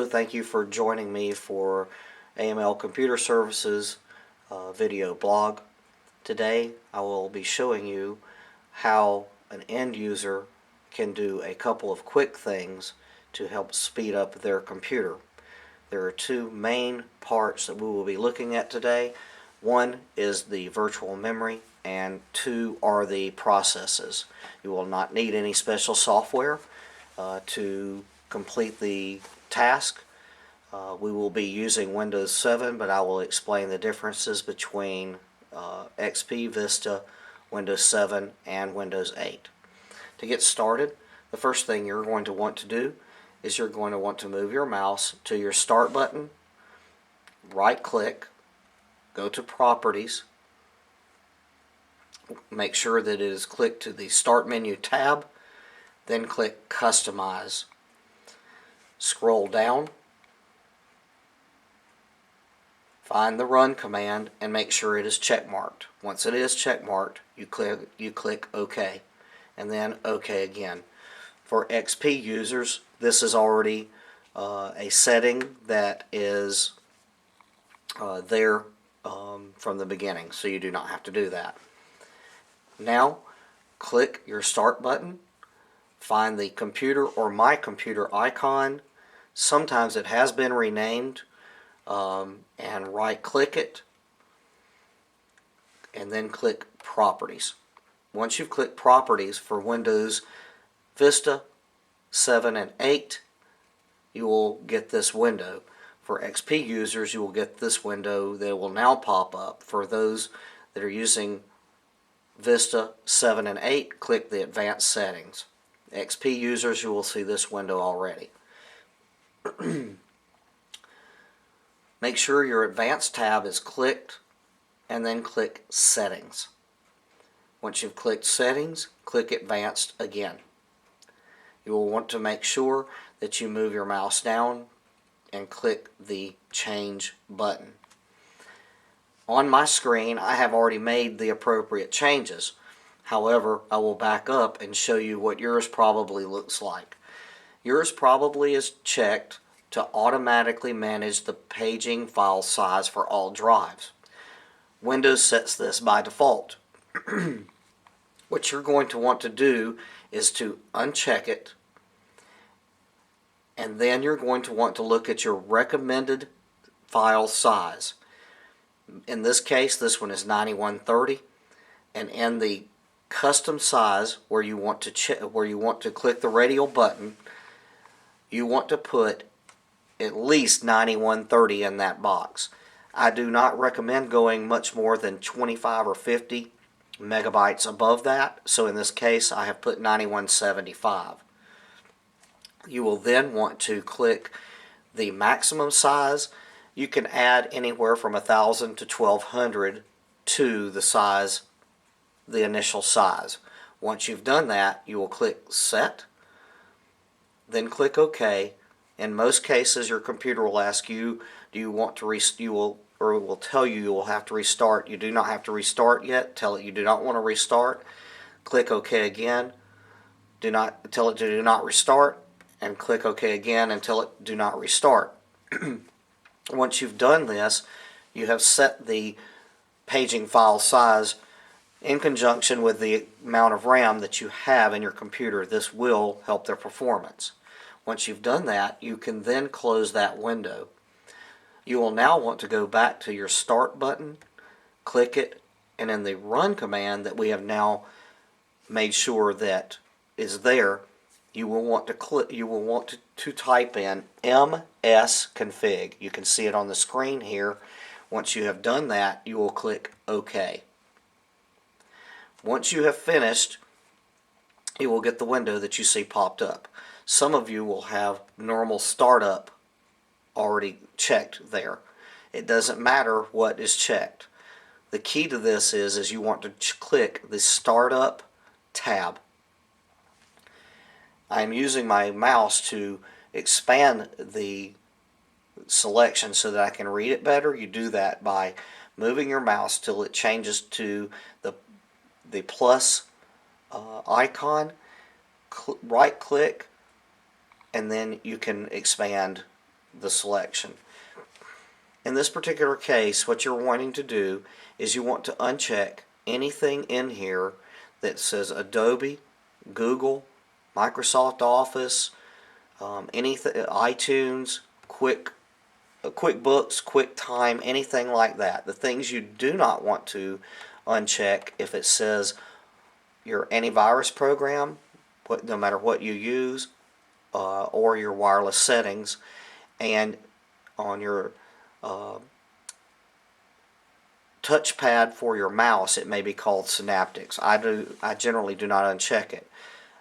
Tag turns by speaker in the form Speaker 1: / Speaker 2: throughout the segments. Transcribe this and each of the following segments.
Speaker 1: thank you for joining me for AML Computer Services video blog. Today I will be showing you how an end user can do a couple of quick things to help speed up their computer. There are two main parts that we will be looking at today. One is the virtual memory and two are the processes. You will not need any special software to complete the task. We will be using Windows 7, but I will explain the differences between XP, Vista, Windows 7, and Windows 8. To get started, the first thing you're going to want to do is you're going to want to move your mouse to your Start button, right click, go to Properties, make sure that it is clicked to the Start menu tab, then click Customize. Scroll down, find the Run command and make sure it is checkmarked. Once it is checkmarked, you click OK and then OK again. For XP users, this is already a setting that is there from the beginning, so you do not have to do that. Now click your Start button, find the computer or My Computer icon. Sometimes it has been renamed, and right click it and then click Properties. Once you've clicked Properties for Windows Vista 7 and 8, you will get this window. For XP users, you will get this window that will now pop up. For those that are using Vista 7 and 8, click the Advanced Settings. XP users, you will see this window already. Make sure your Advanced tab is clicked and then click Settings. Once you've clicked Settings, click Advanced again. You will want to make sure that you move your mouse down and click the Change button. On my screen, I have already made the appropriate changes. However, I will back up and show you what yours probably looks like. Yours probably is checked to automatically manage the paging file size for all drives. Windows sets this by default. What you're going to want to do is to uncheck it, and then you're going to want to look at your recommended file size. In this case, this one is 9130, and in the custom size where you want to click the radial button, you want to put at least 9130 in that box. I do not recommend going much more than 25 or 50 megabytes above that, so in this case I have put 9175. You will then want to click the maximum size. You can add anywhere from 1000 to 1200 to the size, the initial size. Once you've done that, you will click Set, then click OK. In most cases, your computer will ask you, do you want to it will tell you you will have to restart. You do not have to restart yet. Tell it you do not want to restart. Click OK again. Tell it to do not restart, and click OK again and tell it do not restart. Once you've done this, you have set the paging file size in conjunction with the amount of RAM that you have in your computer. This will help their performance. Once you've done that, you can then close that window. You will now want to go back to your Start button, click it, and in the Run command that we have now made sure that is there, you will want to type in msconfig. You can see it on the screen here. Once you have done that, you will click OK. Once you have finished, you will get the window that you see popped up. Some of you will have normal startup already checked there. It doesn't matter what is checked. The key to this is you want to click the Startup tab. I am using my mouse to expand the selection so that I can read it better. You do that by moving your mouse till it changes to the plus icon, right click, and then you can expand the selection. In this particular case, what you're wanting to do is you want to uncheck anything in here that says Adobe, Google, Microsoft Office, anything, iTunes, QuickBooks, QuickTime, anything like that. The things you do not want to uncheck if it says your antivirus program, no matter what you use, or your wireless settings, and on your touchpad for your mouse, it may be called Synaptics. I generally do not uncheck it.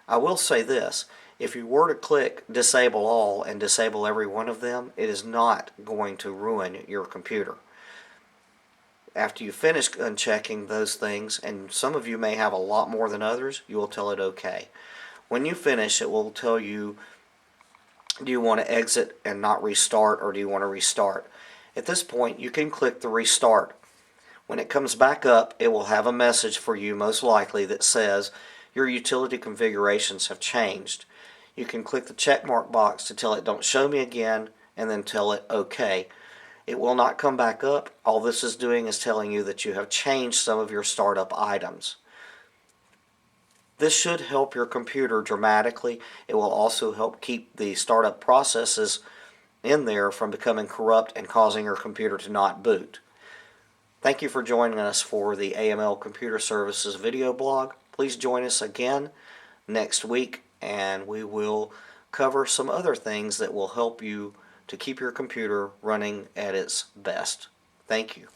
Speaker 1: I will say this: if you were to click disable all and disable every one of them, it is not going to ruin your computer. After you finish unchecking those things, and some of you may have a lot more than others, you will tell it OK. When you finish, it will tell you, do you want to exit and not restart, or do you want to restart? At this point, you can click the restart. When it comes back up, it will have a message for you, most likely, that says your utility configurations have changed. You can click the checkmark box to tell it don't show me again, and then tell it OK. It will not come back up. All this is doing is telling you that you have changed some of your startup items. This should help your computer dramatically. It will also help keep the startup processes in there from becoming corrupt and causing your computer to not boot. Thank you for joining us for the AML Computer Services video blog. Please join us again next week, and we will cover some other things that will help you to keep your computer running at its best. Thank you.